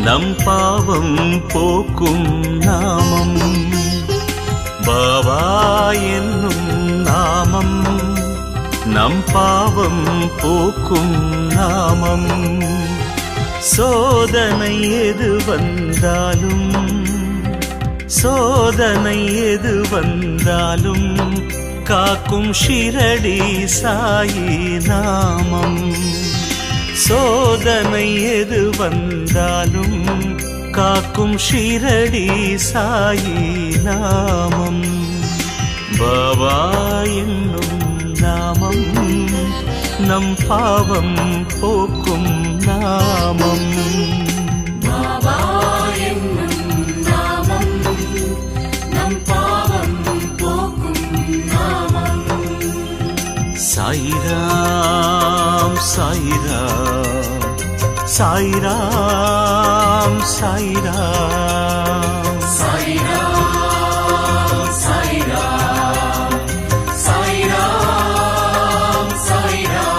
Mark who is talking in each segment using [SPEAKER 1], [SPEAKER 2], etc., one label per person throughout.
[SPEAKER 1] நம் பாவம் போக்கும் நாமம். பாபா என்னும் நாமம் நம் பாவம் போக்கும் நாமம். சோதனை எது வந்தாலும் சோதனை எது வந்தாலும் காக்கும் ஷிரடி சாயி நாமம். சோதனை எது வந்தாலும் காக்கும் ஷிரடி சாயி நாமம். பாபா என்னும் நாமம் நம் பாவம் போக்கும் நாமம்.
[SPEAKER 2] பாபா என்னும் நாமம் நம் பாவம் போக்கும் நாமம்.
[SPEAKER 1] சாயிராம் சாயிராம் சாயிராம் சாயிராம்
[SPEAKER 2] சாயிராம் சாயிராம் சாயிராம் சாயிராம்.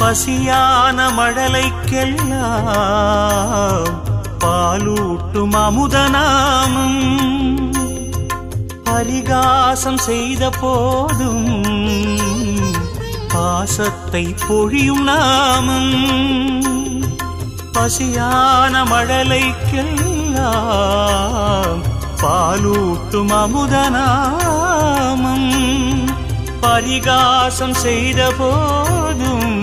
[SPEAKER 1] பசியான மழலைக்கெல்லாம் பாலூட்டும் அமுதநாமம். பரிகாசம் செய்த போதும் பாசத்தை பொழியும் நாமம். பசியான மழலைக்கெல்லாம் பாலூட்டும் அமுதநாமம். பரிகாசம் செய்த போதும்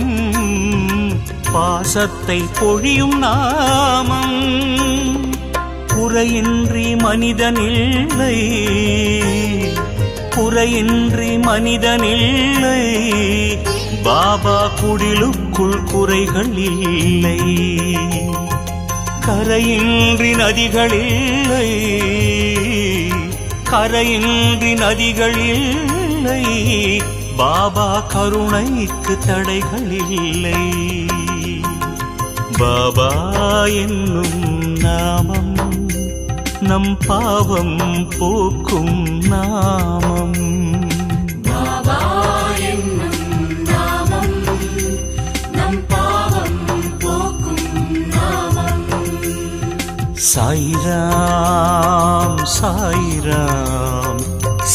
[SPEAKER 1] பாசத்தை பொழியும் நாமம். குறையின்றி மனிதனில்லை குறையின்றி மனிதனில்லை. பாபா குடிலுக்குள் குறைகள் இல்லை. கரையின்றி நதிகளில்லை கரையின்றி நதிகளில்லை. பாபா கருணைக்கு தடைகள் இல்லை. பாபா என்னும் நாமம் நம் பாவம் போக்கும் நாமம்.
[SPEAKER 2] பாபா என்னும் நாமம் நம் பாவம் போக்கும் நாமம்.
[SPEAKER 1] சாயிராம் சாயிராம்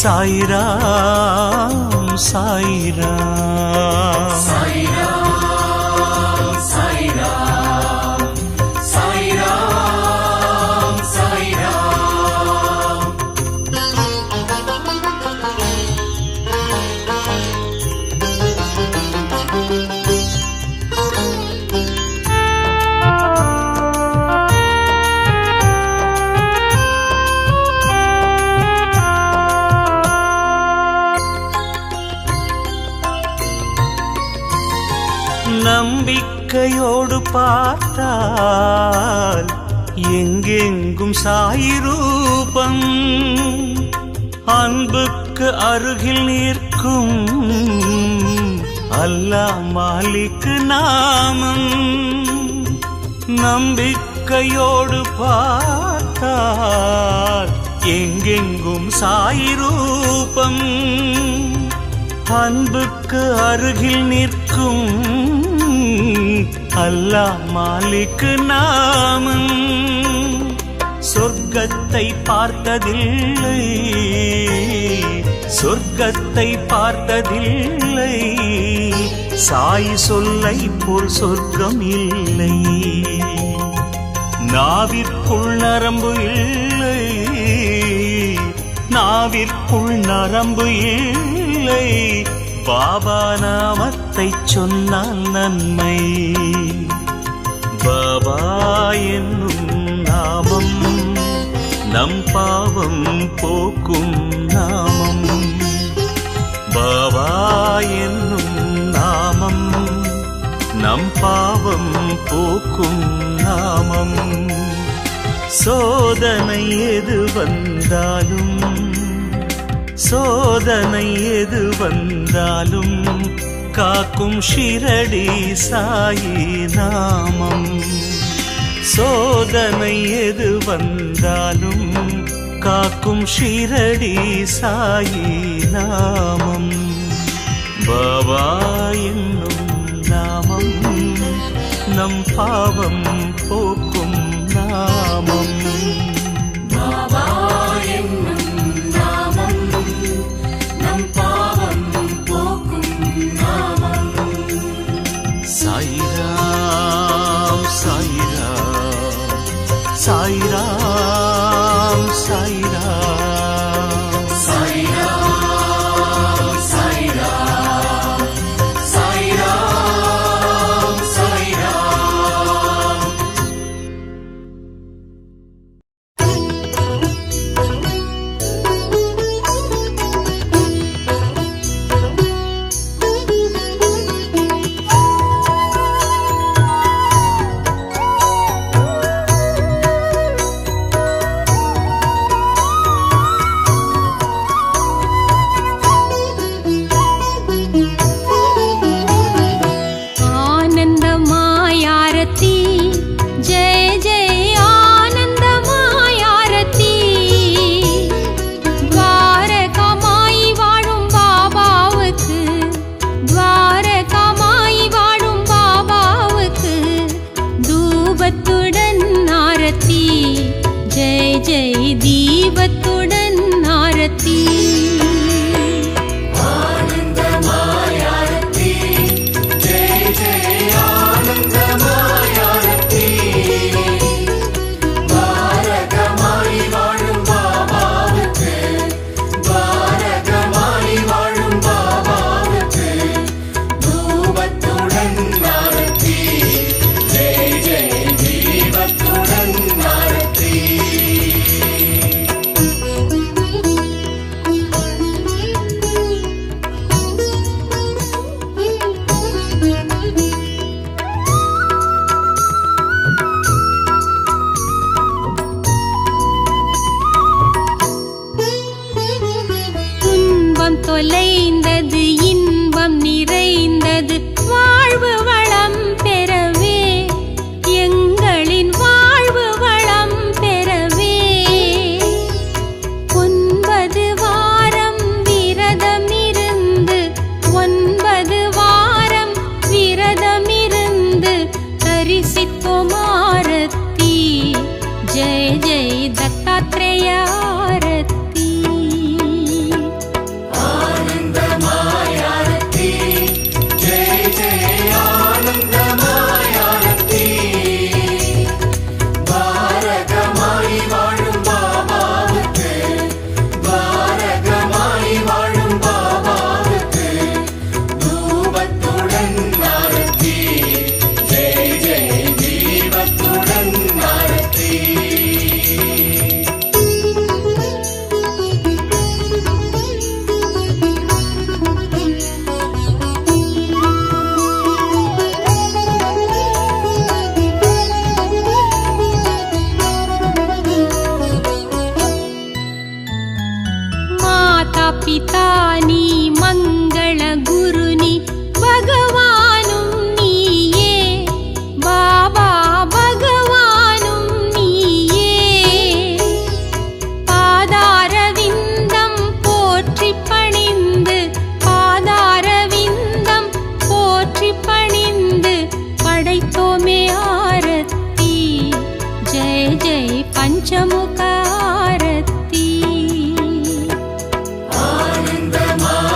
[SPEAKER 1] சாயிராம் சாயிராம்
[SPEAKER 2] சாயிராம் சாயிராம் சாயிராம் சாயிராம்.
[SPEAKER 1] நம்பிக்கையோடு பார்த்தால் எங்கெங்கும் சாயி ரூபம். அன்புக்கு அருகில் நிற்கும் அல்லாஹ் மாலிக் நாமம். நம்பிக்கையோடு பார்த்தால் எங்கெங்கும் சாயி ரூபம். அன்புக்கு அருகில் நிற்கும் அல்லாஹ் மாலிக் நாமம். சொர்க்கத்தை பார்த்ததில்லை சொர்க்கத்தை பார்த்ததில்லை. சாய் சொல்லை போல் சொர்க்கம் இல்லை. நாவிற்குள் நரம்பு இல்லை நாவிற்குள் நரம்பு இல்லை. பாபா நாமத்தை சொன்னால் நன்மை. பாபா என்னும் நாமம் நம் பாவம் போக்கும் நாமம். பாபா என்னும் நாமம் நம் பாவம் போக்கும் நாமம். சோதனை எது வந்தாலும் சோதனை எது வந்தாலும் காக்கும் ஷிரடி சாயி நாமம். சோதனை எது வந்தாலும் காக்கும் ஷிரடி சாயி நாமம். பாபா என்னும் நாமம் நம் பாவம் போக்கும் நாமம்.
[SPEAKER 2] பாபா என்னும் நாமம் நம் பாவம் போக்கும் நாமம்.
[SPEAKER 1] சாயிராம் சாயிராம் சாயிராம் சாயிராம்
[SPEAKER 2] சாயிராம் சாயிராம் சாயிராம் சாயிராம்.
[SPEAKER 3] आनन्दमायारती जय जय आनन्दमायारती. द्वारकामाई वाழும் பாபாவுக்கு, द्वारकामाई வாழும் பாபாவுக்கு தூபத்துடன் ஆரத்தி. ஜெய் ஜெய் தீபத்துடன் ஆரத்தி.
[SPEAKER 2] ஆனந்தமாயாரத்தி ஜெய ஜெய ஆனந்தமாயாரத்தி. பாரகமாய் வாழும் பாபாவுக்கு, பாரகமாய் வாழும் பாபாவுக்கு தூபத்துடன் ஆரத்தி. ஜெய ஜெய தீபத்துடன் ஆரத்தி.
[SPEAKER 3] துன்பம் தொலைந்தது, இன்பம் நிறைந்தது, வாழ்வு வளம் பெறவே, எங்களின் வாழ்வு வளம் பெறவே. 9 வாரம் விரதமிருந்து, 9 வாரம் விரதமிருந்து தரிசித்தோம் ஆரத்தி. ஜெய ஜெய தத்தாத்ரேய ஆரத்தி.
[SPEAKER 2] ஆனந்தமாயாரத்தி ஜெய ஜெய ஆனந்தமாயாரத்தி. பாரகமாய் வாழும் பாபாவுக்கு, பாரகமாய் வாழும் பாபாவுக்கு தூபத்துடன் ஆரத்தி. ஜெய ஜெய தீபத்துடன் ஆரத்தி.
[SPEAKER 3] माता पिता नी मंगल गुरु नी भगवानुम नीये. बाबा भगवानुम नीये. पादारविन्दं पोற்றி பணிந்து, பாதாரவிந்தம் போற்றி பணிந்து படைத்தோமே ஆரத்தி. ஜெய ஜெய பஞ்சமுக ஆரத்தி.
[SPEAKER 2] ஆனந்தமாயாரத்தி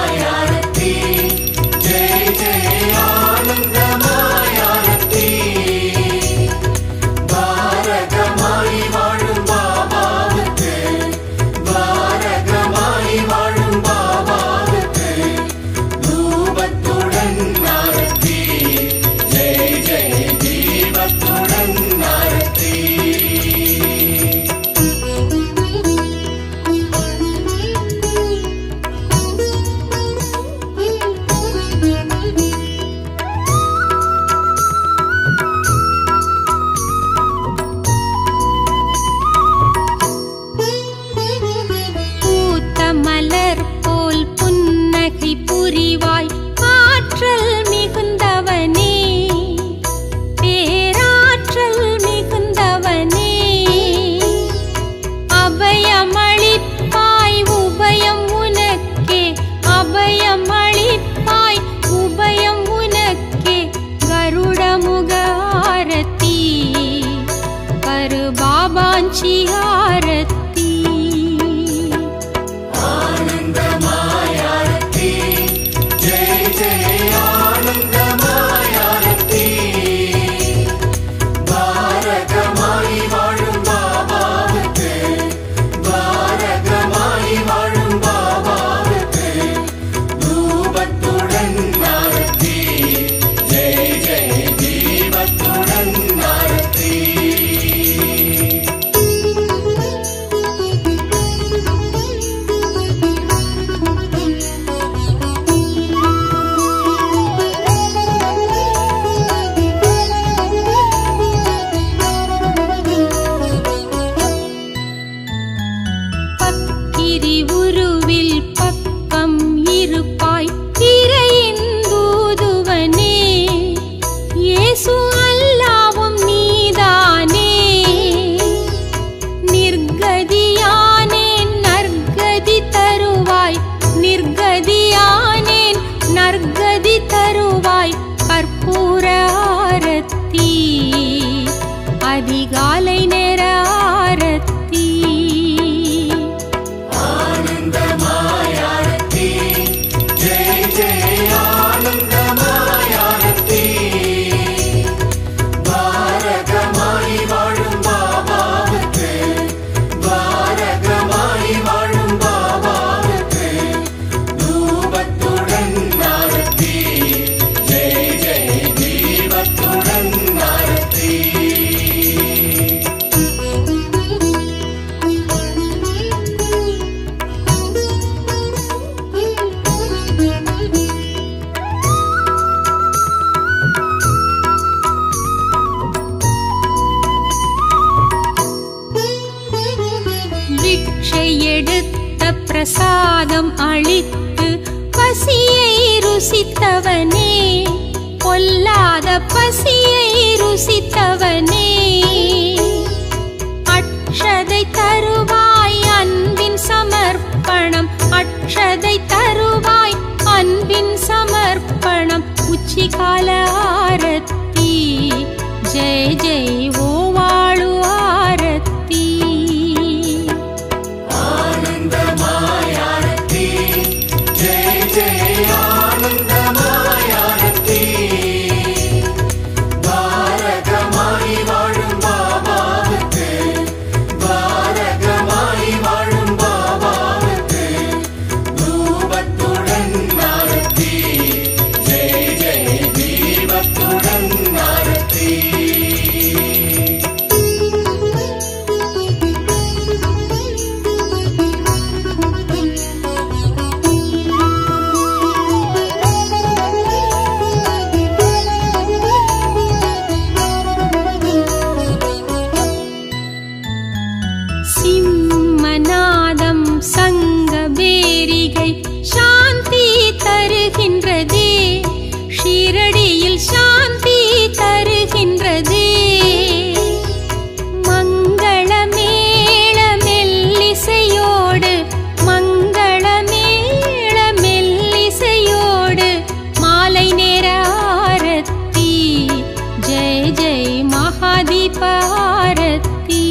[SPEAKER 3] பிக்ஷை எடுத்த பிரசாதம் அளித்து பசியை ருசித்தவனே, பொல்லாத பசியை ருசித்தவனே, அக்ஷதை தருவாய் அன்பின் சமர்ப்பணம், அக்ஷதை தருவாய் அன்பின் சமர்ப்பணம், உச்சிகால ஆரத்தி ஜெய ஜெய் ஓ வாழு ஆரத்தி.
[SPEAKER 2] ஆனந்தமாயாரத்தி ஜெய ஜெய ஆனந்தமாயாரத்தி. பாரகமாய் வாழும் பாபாவுக்கு, பாரகமாய் வாழும் பாபாவுக்கு தூபத்துடன் ஆரத்தி ஜெய ஜெய தீபத்துடன் ஆரத்தி.
[SPEAKER 3] சிம்மநாதம் சங்கபேரிகை சாந்தி தருகின்றதே, ஷீரடியில் சாந்தி தருகின்றதே. மங்களமேள மெல்லிசையோடு, மங்களமேள மெல்லிசையோடு மாலை நேர ஆரத்தி ஜெய ஜெய் மகாதீப ஆரத்தி.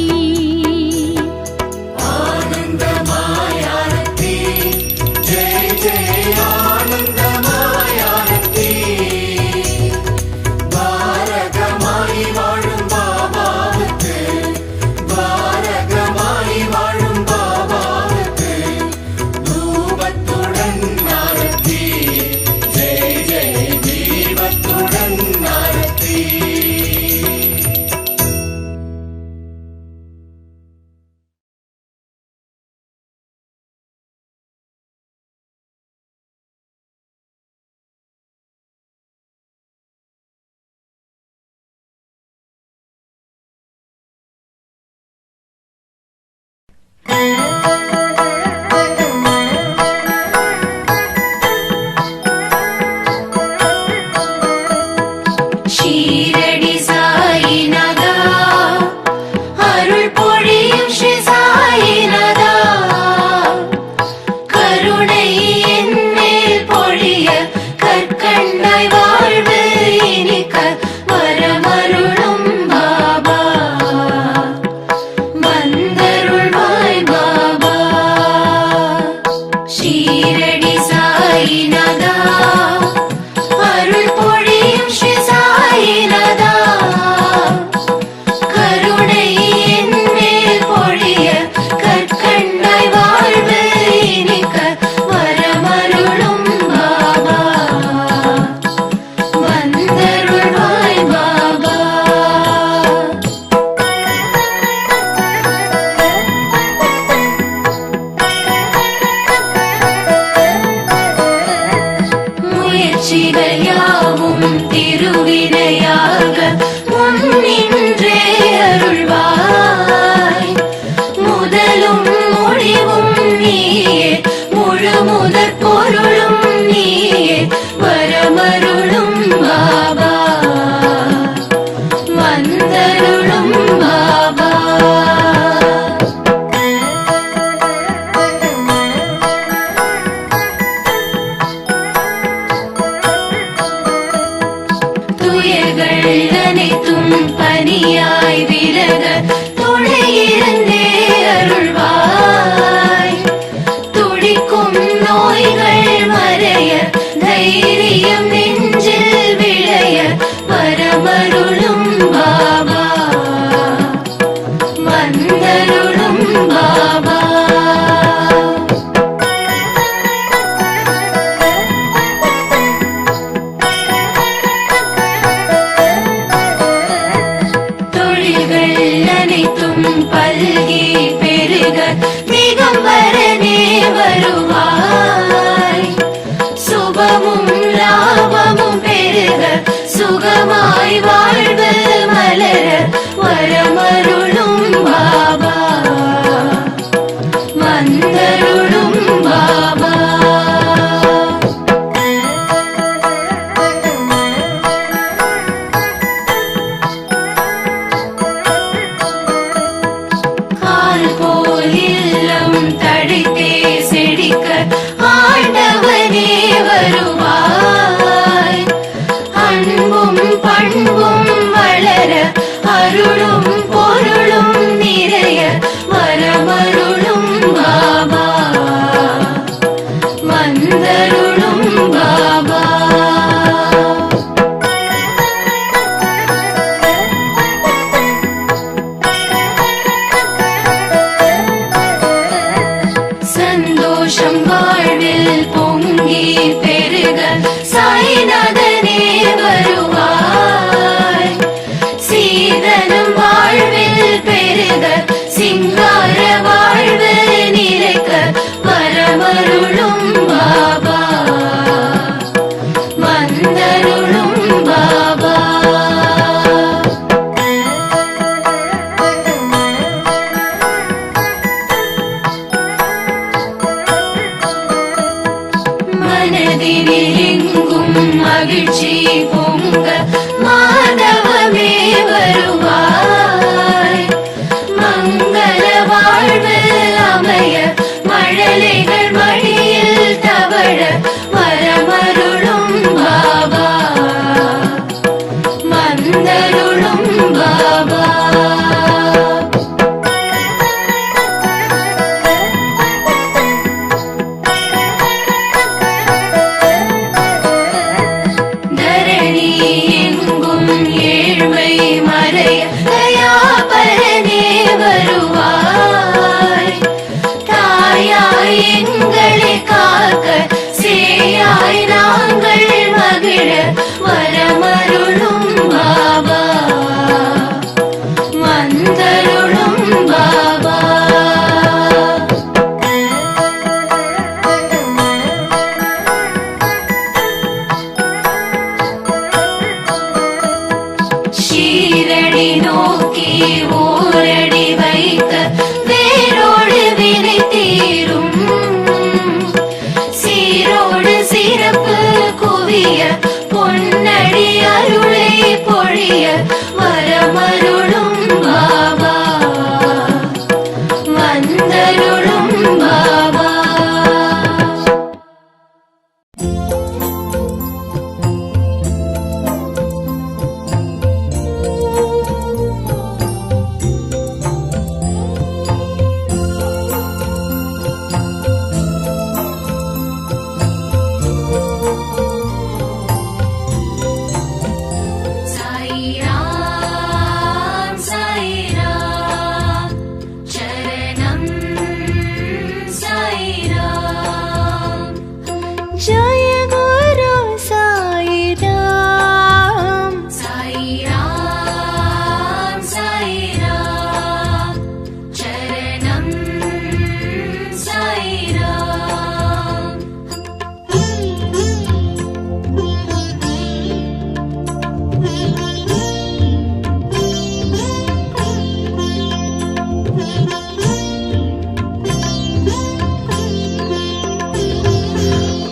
[SPEAKER 2] ஆனந்தமாயாரத்தி ஜெய ஜெய ஆனந்தமாயாரத்தி. பாரகமாய் வாழும் பாபாவுக்கு, பாரகமாய் வாழும் பாபாவுக்கு தூபத்துடன் ஆரத்தி ஜெய ஜெய தீபத்துடன் ஆரத்தி. ஷீரடி சாயிநாதா, அருள் பொழியும் ஸ்ரீ சாயிநாதா, கருணை என் மேல் பொழிய கற்கண்டாய் வாழ்வு இனிக்க வரமருளும் பாபா, வந்தருள்வாய் பாபா. ஷீரடி சாயிநாதா, அருள் பொழியும் ஸ்ரீ சாயிநாதா, கருணை என் மேல் பொழிய கற்கண்டாய் வாழ்வு இனிக்க வரமருளும் பாபா, வந்தருள்வாய் பாபா. முயற்சிகள் யாவும் திருவினையாக முன்னின்றே அருள்வாய், முதலும் முடிவும் நீயே, முழு முதற் பொருளும் நீயே, வரமருளும் பாபா, வந்தருளும் பாபா. துயர்கள் அனைத்தும் பனியாய் விலக துணையிருந்தே அருள்வாய், துடிக்கும் நோய்கள் மறைய தைரியம் நெஞ்சில் விளைய வரமருளும் பாபா, வந்தருளும் பாபா. தொழில்கள் வந்தருளும் பாபா. சந்தோஷம் வாழ்வில் பொங்கி பெருக சாய்நாதனே வருவாய். சீதனம் வாழ்வில் பெருக சிங்கார வாழ்வு நிறைக்க வரமருளும் பாபா. வந்தருளும் பாபா. மனதினில் எங்கும் மகிழ்ச்சி பொங்க மாதவமே வருவாய். மங்கள வாழ்வு அமைய மழலைகள் மடியில் தவழ வரமருளும் பாபா. வந்தருளும் பாபா. தரணி எங்கும் ஏழ்மை மறைய தயாபரனே வருவாய். தாயாய் எங்களை காக்க சேயாய் நாங்கள் மகிழ வரமருளும் பாபா. வந்தருளும் பாபா. ஷீரடி நோக்கி ஓரடி வைக்க வேரோடு வினை தீரும். சீரோடு சிறப்பு குவிய பொன்னடி அருளை பொழிய வரமருளும் பாபா. வந்தருளும் பாபா. சாய்ராம் சாய்ராம் சரணம் சாய்ராம்.
[SPEAKER 3] ஜய குரு சாய்ராம்.
[SPEAKER 2] சாய்ராம் சாய்ராம் சரணம் சாய்ராம்.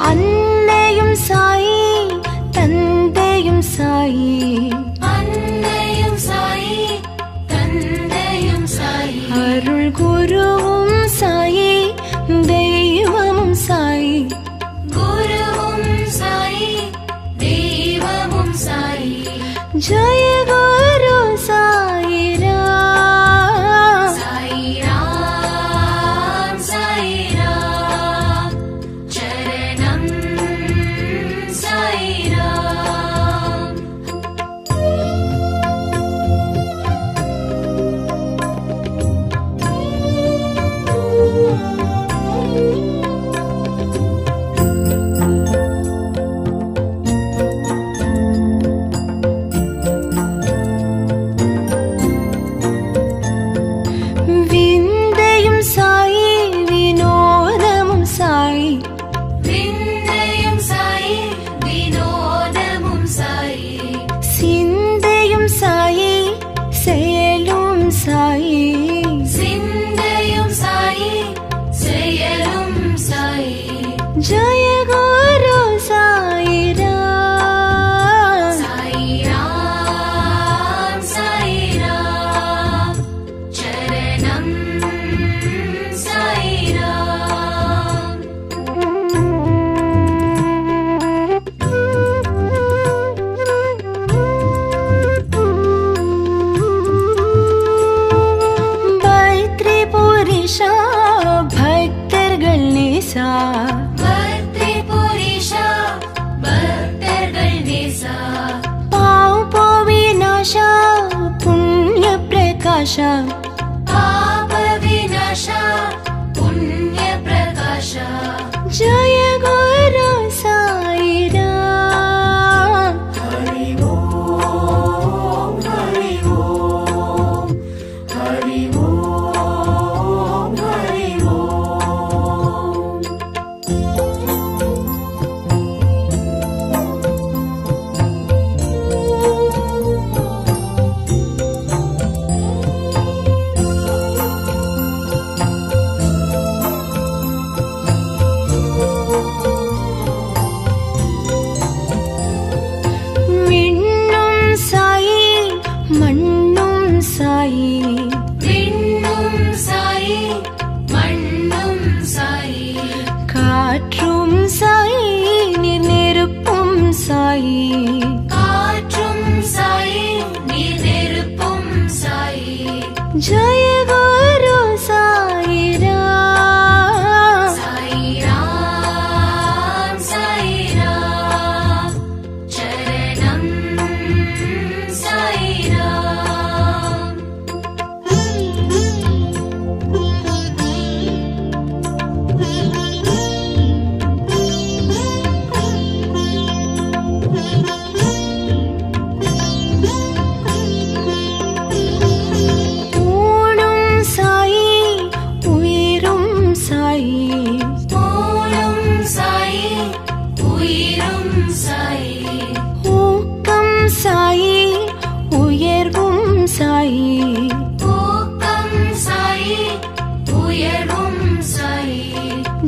[SPEAKER 3] அன்னையும் சாயி தந்தையும் சாயி.
[SPEAKER 2] அன்னையும் சாயி தந்தையும் சாயி.
[SPEAKER 3] அருள் குருவும் சாயி தெய்வமும் சாயி.
[SPEAKER 2] குருவும் சாயி தெய்வமும் சாயி.
[SPEAKER 3] ஜய குரு சாய்ராம்.
[SPEAKER 2] சாய்ராம் சாய்ராம் சரணம் சாய்ராம்.
[SPEAKER 3] प्रकाश
[SPEAKER 2] पाप विनाश पुण्य प्रकाश
[SPEAKER 3] जय गुरु साई राम
[SPEAKER 1] हरि ओम हरि ओम हरि ओम हरि ओम।
[SPEAKER 3] விண்ணும் சாயி மண்ணும் சாயி
[SPEAKER 2] விண்ணும் சாயி மண்ணும் சாயி
[SPEAKER 3] காற்றும் சாயி நீர் நெருப்பும் சாயி
[SPEAKER 2] காற்றும் சாயி நீர் நெருப்பும் சாயி
[SPEAKER 3] ஜய குரு சாய் ராம்
[SPEAKER 2] சாய் ராம் சாய் ராம் சரணம் சாய் ராம்
[SPEAKER 3] ஊனும் சாயி உயிரும் சாயி
[SPEAKER 2] போலும் சாயி உயிரும் சாயி
[SPEAKER 3] ஊக்கம் சாயி உயர்வும் சாயி
[SPEAKER 2] ஊக்கம் சாயி உயர்வும் சாயி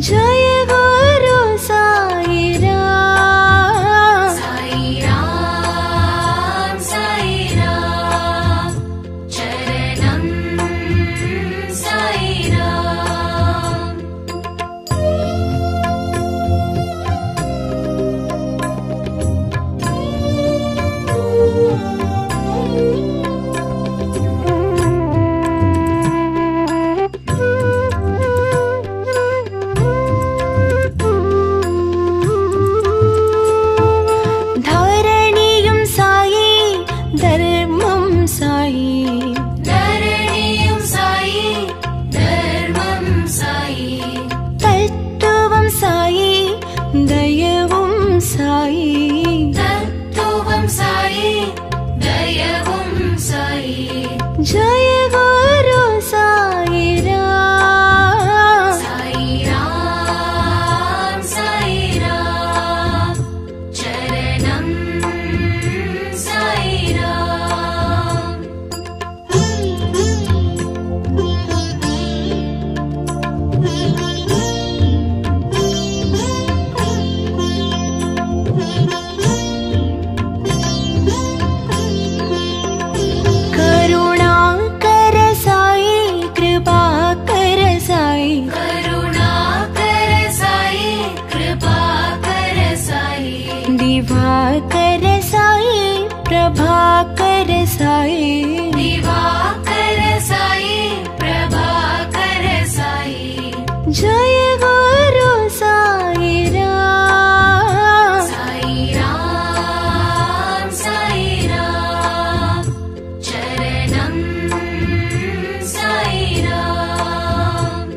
[SPEAKER 3] ஜய குரு சாய் ராம்
[SPEAKER 2] சாய் ராம் சாய் ராம் சரணம் சாய் ராம்
[SPEAKER 3] தரணியும் சாயி தர்மம் சாயி
[SPEAKER 2] தரணியும் சாயி தர்மம் சாயி
[SPEAKER 3] தத்துவம் சாயி தயவும் சாயி
[SPEAKER 2] தத்துவம் சாயி தயவும் சாயி
[SPEAKER 3] ஜய குரு சாய் ராம்
[SPEAKER 2] சாய் ராம் சாய் ராம் சரணம் சாய் ராம்
[SPEAKER 3] करुणाकर साई कृपाकर साई
[SPEAKER 2] करुणाकर साई कृपाकर साई
[SPEAKER 3] दिवाकर साई प्रभाकर साई
[SPEAKER 2] दिवाकर साई प्रभाकर साई
[SPEAKER 3] जय गुरु साई राम
[SPEAKER 2] साई राम साई राम चरणम साई राम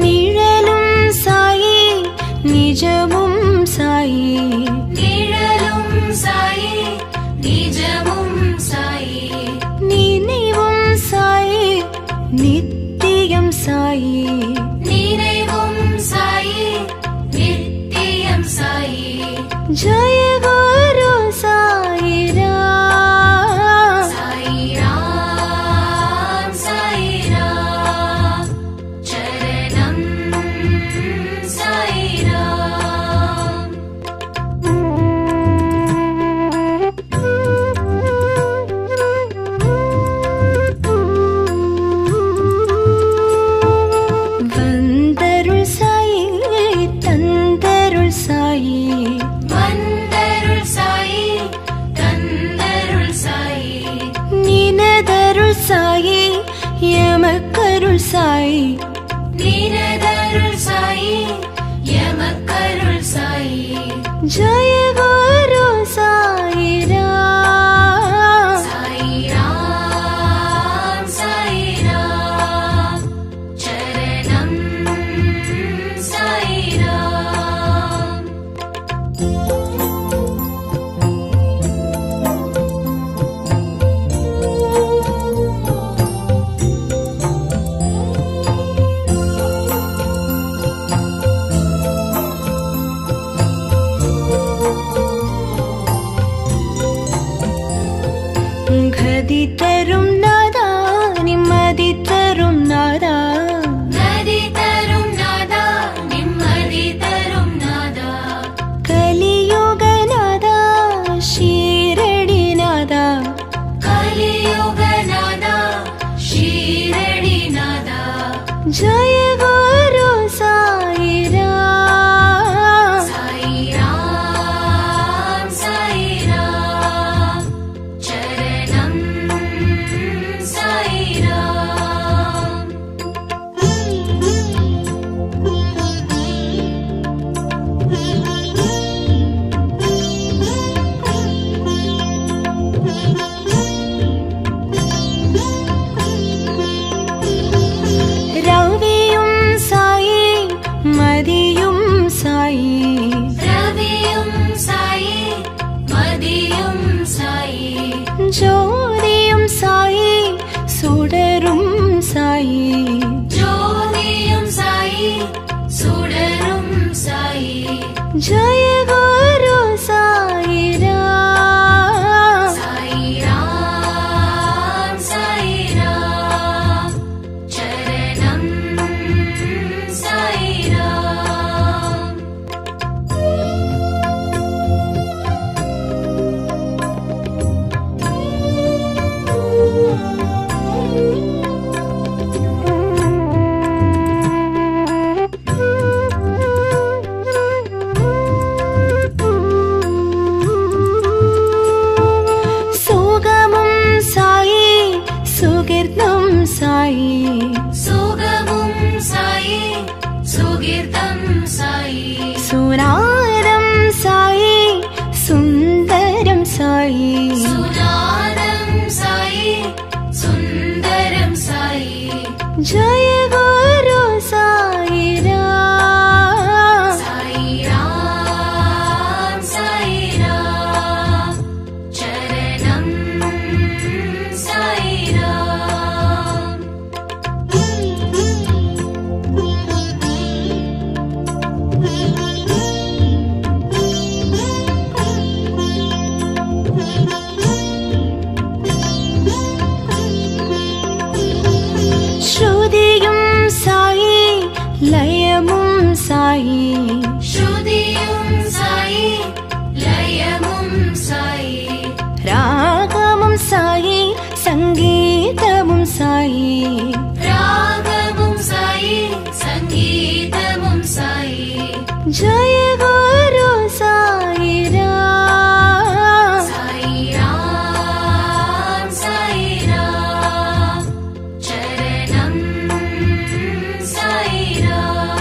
[SPEAKER 3] நிழலும் சாயி நிஜமும் சாயி
[SPEAKER 2] நிழலும் சாயி நிஜமும் சாயி
[SPEAKER 3] நினைவும் சாயி நித்தியம் சாயி
[SPEAKER 2] நினைவும் சாயி நித்தியம் சாயி
[SPEAKER 3] ஜய குரு சாய் ராம்
[SPEAKER 2] சாய் ராம் சாய் ராம் சரணம் சாய் ராம்
[SPEAKER 3] வந்தருள் சாயி தந்தருள் சாயி
[SPEAKER 2] வந்த
[SPEAKER 3] சாயி
[SPEAKER 2] நினதருள் சாயி எமக்கருள் சாயி
[SPEAKER 3] ஜய குரு சாயிராம்
[SPEAKER 2] சாயிராம் சாயிராம் சரணம் சாயிராம்
[SPEAKER 3] கதி தரும் நாதா நிம்மதி தரும் நாதா
[SPEAKER 2] நதி தரும் நாதா நிம்மதி தரும் நாதா
[SPEAKER 3] கலியுக நாதா ஷீரடி நாதா
[SPEAKER 2] கலியுக நாதா ஷீரடி நாதா
[SPEAKER 3] ஜய குரு சாயிராம்
[SPEAKER 2] சாயிராம் சாயிராம் சரணம் சாயிராம்
[SPEAKER 3] ரவியும் சாயி மதியும் சாயி
[SPEAKER 2] ரவியும் சாயி மதியும் சாயி
[SPEAKER 3] ஜோதியும் சாயி சுடரும் சாயி
[SPEAKER 2] ஜோதியும் சாயி சுடரும் சாயி
[SPEAKER 3] ஜய குரு சாயிராம்
[SPEAKER 2] சாயிராம் சாயிராம் சரணம் சாயிராம்
[SPEAKER 3] சுகமும் சாயி சுகிர்தம் சாயி
[SPEAKER 2] சுகமும் சாயி சுகீர்த்தம் சாயி
[SPEAKER 3] சுராரம் சாயி சுந்தரம் சாயி
[SPEAKER 2] சுநாதம் சாயி சுந்தரம் சாயி
[SPEAKER 3] ஜய குரு சாயிராம்
[SPEAKER 2] சாயிராம் சாயிராம் சரணம் சாயிராம்
[SPEAKER 3] ஸ்ருதியும் சாயி லயமும் சாயி
[SPEAKER 2] ஸ்ருதியும் சாயி லயமும் சாயி
[SPEAKER 3] ராகமும் சாயி சங்கீதமும் சாயி
[SPEAKER 2] ராகமும் சாயி சங்கீதமும் சாயி
[SPEAKER 3] ஜய குரு சாயிராம்
[SPEAKER 2] சாயிராம் சாயிராம் சரணம் சாயிராம்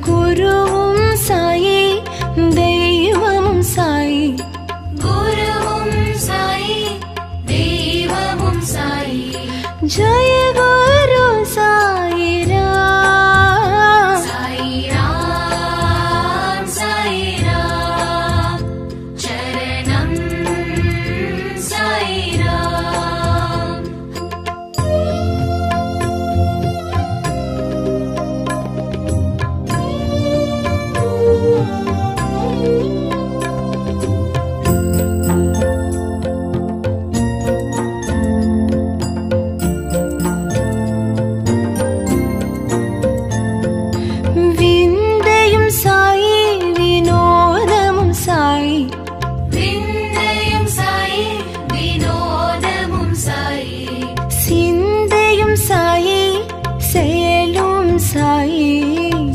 [SPEAKER 3] குருவும் சாயி தெய்வமும் சாயி
[SPEAKER 2] குருவும் சாயி தெய்வமும் சாயி
[SPEAKER 3] ஜெய குரு சாயிராம்
[SPEAKER 2] சாயிராம் சாயிராம் சரணம் சாயிராம்
[SPEAKER 3] விந்தையும் சாயி வினோதமும் சாயி
[SPEAKER 2] விந்தையும் சாயி வினோதமும் சாயி
[SPEAKER 3] சிந்தையும் சாயி செயலும் சாயி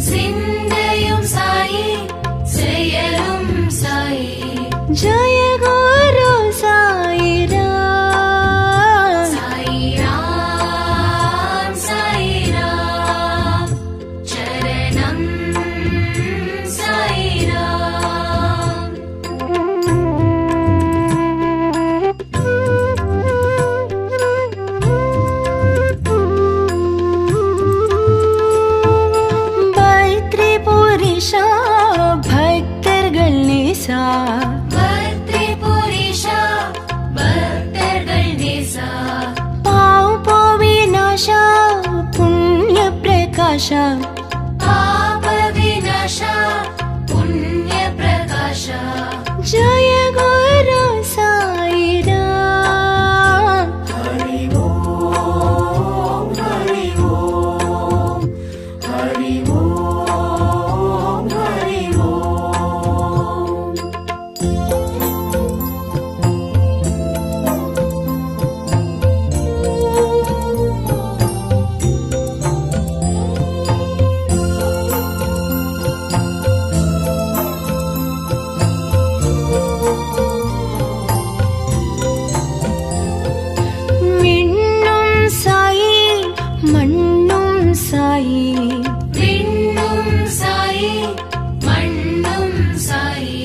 [SPEAKER 2] சிந்தையும் சாயி செயலும் சாயி
[SPEAKER 3] ஜெய குரு சாயிராம்
[SPEAKER 2] சாயிராம் சாயிராம் சரணம் சாயிராம்
[SPEAKER 3] பைத்ரி புரிஷா பக்தர்கள் நேசா
[SPEAKER 2] பக்தி புரிஷா பக்தர்கள் நேசா
[SPEAKER 3] பாவ் விநாசா புண்ணிய பிரகாஷா
[SPEAKER 2] பாப விநாசா புண்ணிய பிரகாஷா
[SPEAKER 3] ஜெய குரு சாயிராம்
[SPEAKER 1] ஹரி ஓம் ஹரி ஓம் ஹரி ஓம் ஹரி ஓம்
[SPEAKER 3] விண்ணும் சாயி மண்ணும் சாயி
[SPEAKER 2] விண்ணும் சாயி மண்ணும் சாயி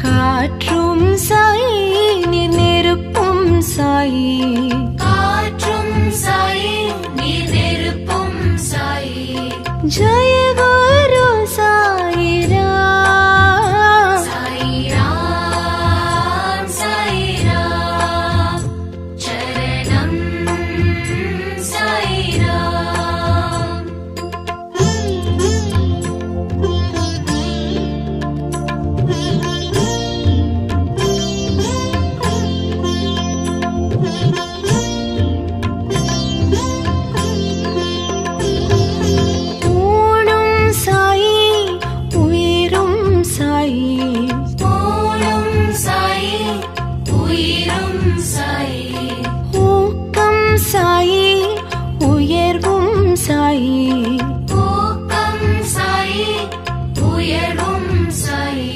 [SPEAKER 3] காற்றும் சாயி நீர் நெருப்பும் சாயி
[SPEAKER 2] காற்றும் சாயி நீர் நெருப்பும் சாயி
[SPEAKER 3] ஜெய குரு சாயிராம்
[SPEAKER 2] சாயிராம் சாயிராம் சரணம் சாயிராம்
[SPEAKER 3] ஊனும் சாயி உயிரும் சாயி
[SPEAKER 2] ஊனும் சாயி உயிரும் சாயி
[SPEAKER 3] ஊக்கம் சாயி உயர்வும் சாயி
[SPEAKER 2] ஊக்கம் சாயி உயர்வும் சாயி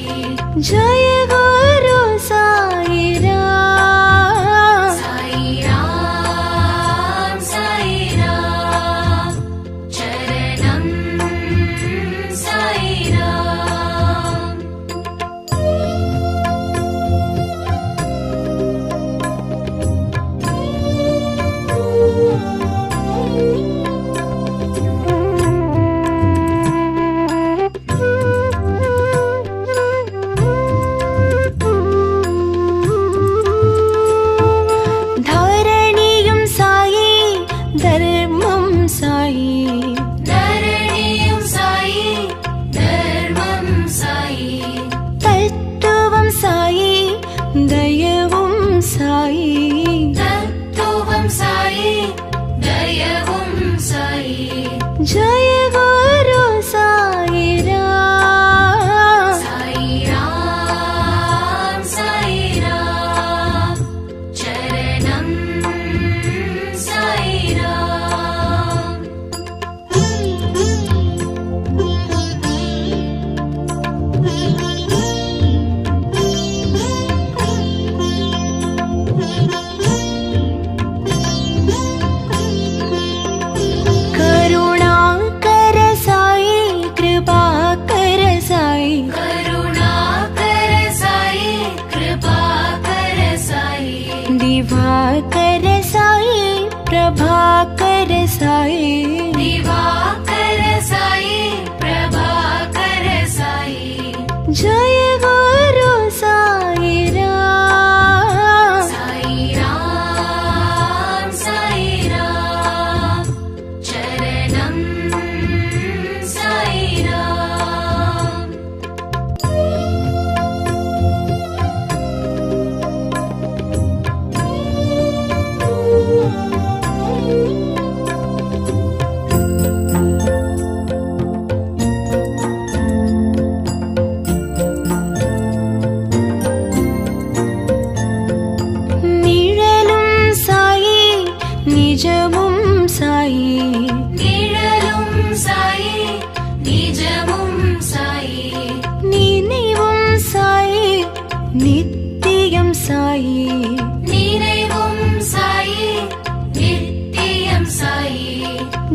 [SPEAKER 3] ஜெய குரு சாயிராம்
[SPEAKER 2] சாயிராம் சாயிராம் சரணம் சாயிராம்
[SPEAKER 3] साई
[SPEAKER 2] दिवाकर साई प्रभाकर साई
[SPEAKER 3] जय गुरु साई राम
[SPEAKER 2] साई राम चरणम साई राम
[SPEAKER 3] நிழலும் சாயி நிஜமும் சாயி
[SPEAKER 2] நிழலும் சாயி நிஜமும் சாயி
[SPEAKER 3] நினைவும் சாயி நித்தியம் சாயி
[SPEAKER 2] நினைவும் சாயி நித்தியம் சாயி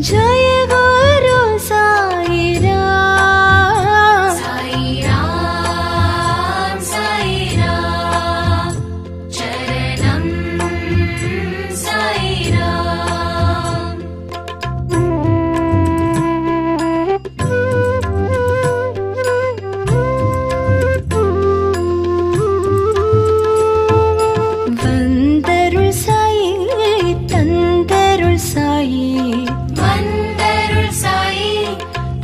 [SPEAKER 3] जय गुरु साई राम
[SPEAKER 2] साई राम चरणम साई राम
[SPEAKER 3] வந்தருள் சாயி தந்தருள் சாயி
[SPEAKER 2] வந்தருள் சாயி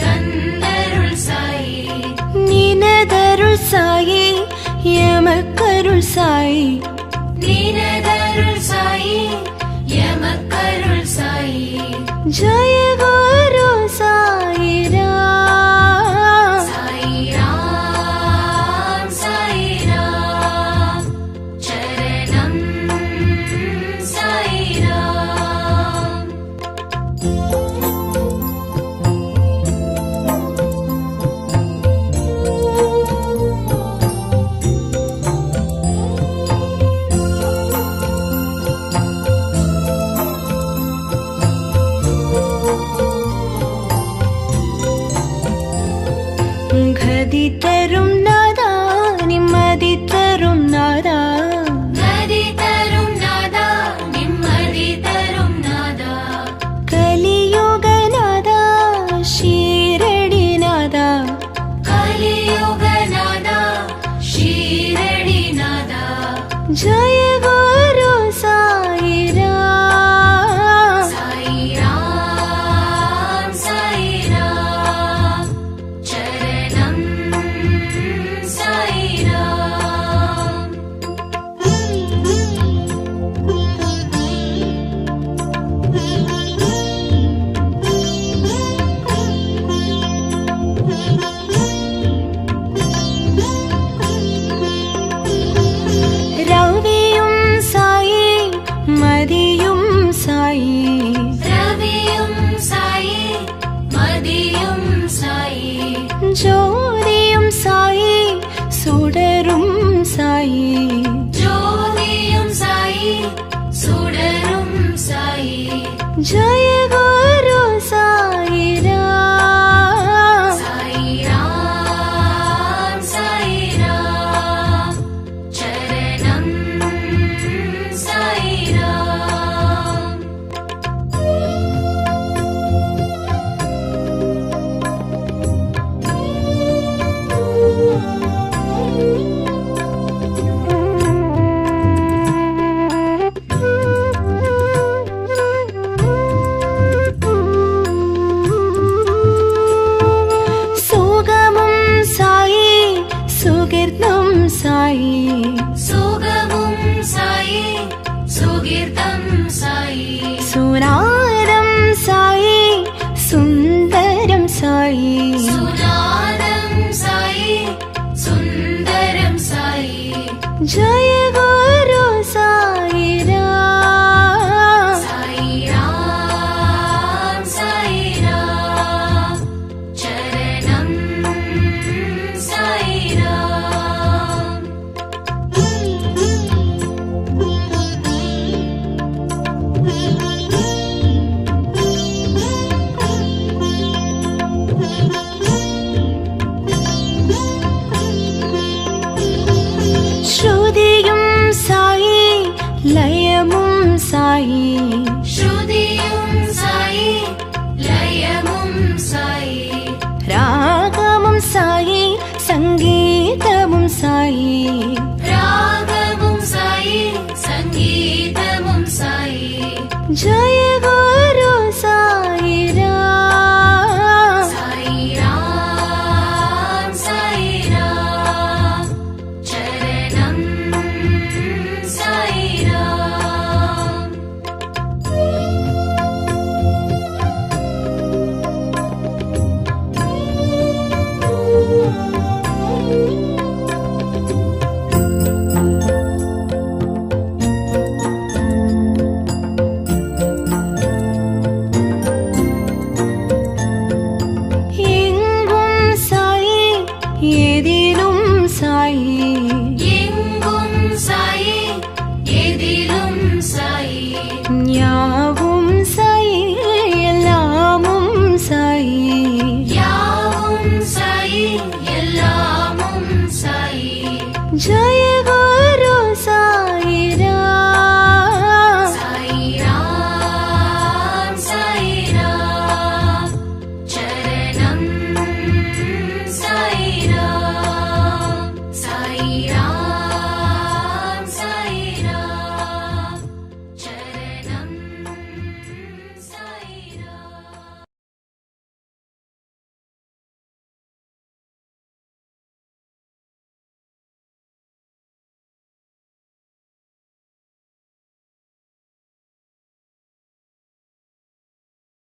[SPEAKER 2] தந்தருள் சாயி
[SPEAKER 3] நினதருள் சாயி எமக்கருள் சாயி
[SPEAKER 2] நினதருள் சாயி எமக்கருள் சாயி
[SPEAKER 3] जय गुरु साई राम
[SPEAKER 2] साई राम चरणम साई राम
[SPEAKER 3] கதி தரும் நாதா நிம்மதி தரும் நாதா
[SPEAKER 2] நதி தரும் நாதா நிம்மதி தரும் நாதா
[SPEAKER 3] கலியுக நாதா ஷீரடி நாதா
[SPEAKER 2] கலியுக நாதா ஷீரடி நாதா
[SPEAKER 3] जय गुरु साई राम
[SPEAKER 2] साई राम चरणम साई राम
[SPEAKER 3] ரவியும் சாயி மதியும் சாயி
[SPEAKER 2] ரவியும் சாயி மதியும் சாயி
[SPEAKER 3] ஜோதியும் சாயி சுடரும் சாயி
[SPEAKER 2] ஜோதியும் சாயி சுடரும் சாயி
[SPEAKER 3] जय गुरु साई राम
[SPEAKER 2] साई राम चरणम साई राम
[SPEAKER 3] சுகமும் சாயி சுகிர்தம் சாயி
[SPEAKER 2] சுகமும் சாயி சுகீர்த்தம் சாயி
[SPEAKER 3] சுனாதம் சாயி சுந்தரம் சாயி
[SPEAKER 2] சுநாதம் சாயி சுந்தரம் சாயி
[SPEAKER 3] जय गुरु साई राम
[SPEAKER 2] साई राम चरणम साई राम
[SPEAKER 3] ஸ்ருதியும் சாயி லயமும் சாயி
[SPEAKER 2] ஸ்ருதியும் சாயி
[SPEAKER 3] சாயி சங்கீதமும் சாயி
[SPEAKER 2] ராகமும் சாயி சங்கீதமும் சாயி
[SPEAKER 3] ஜய குரு சாயிராம்
[SPEAKER 2] சாயிராம் சாயிராம் சரணம் சாயிராம்
[SPEAKER 3] எங்கும் சாயி எதிலும் சாயி
[SPEAKER 2] எங்கும் சாயி எதிலும் சாயி
[SPEAKER 3] யாவும் சாயி எல்லாமும் சாயி
[SPEAKER 2] யாவும் சாயி எல்லாமும் சாயி
[SPEAKER 3] ஜய